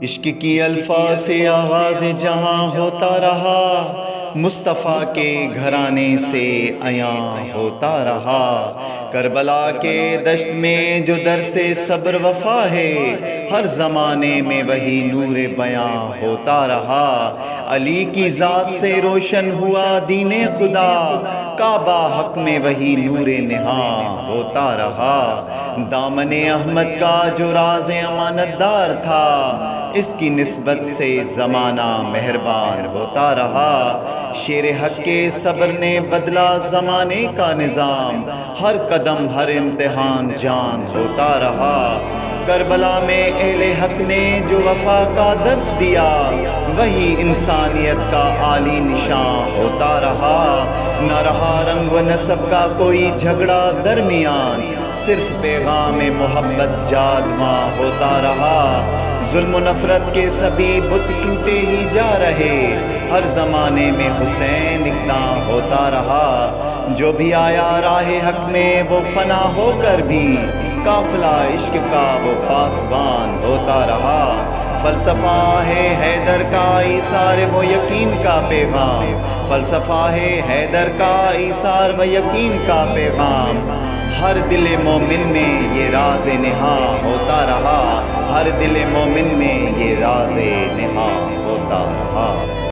عشق کی الفاظ سے آغاز جہاں ہوتا رہا، مصطفیٰ کے گھرانے سے عیاں ہوتا رہا۔ کربلا کے دشت میں جو درس صبر وفا ہے، ہر زمانے میں وہی نور بیاں ہوتا رہا۔ علی کی ذات سے روشن ہوا دین خدا، کعبہ حق میں وہی نور نہاں ہوتا رہا۔ دامن احمد کا جو راز امانت دار تھا، اس کی نسبت سے زمانہ مہربان ہوتا رہا۔ شیر حق کے صبر نے بدلا زمانے کا نظام، ہر قدم ہر امتحان جان ہوتا رہا۔ کربلا میں اہل حق نے جو وفا کا درس دیا، وہی انسانیت کا عالی نشان ہوتا رہا۔ نہ رہا رنگ و نسب کا کوئی جھگڑا درمیان، صرف پیغام محبت جادواں ہوتا رہا۔ ظلم و نفرت کے سبھی بت ٹوٹے ہی جا رہے، ہر زمانے میں حسین اقدام ہوتا رہا۔ جو بھی آیا راہ حق میں وہ فنا ہو کر بھی، قافلہ عشق کا وہ پاسبان ہوتا رہا۔ فلسفہ ہے حیدر کا ایثار و یقین کا پیغام، فلسفہ ہے حیدر کا ایثار و یقین کا پیغام۔ ہر دل مومن میں یہ راز نہاں ہوتا رہا، ہر دل مومن میں یہ راز نہاں ہوتا رہا۔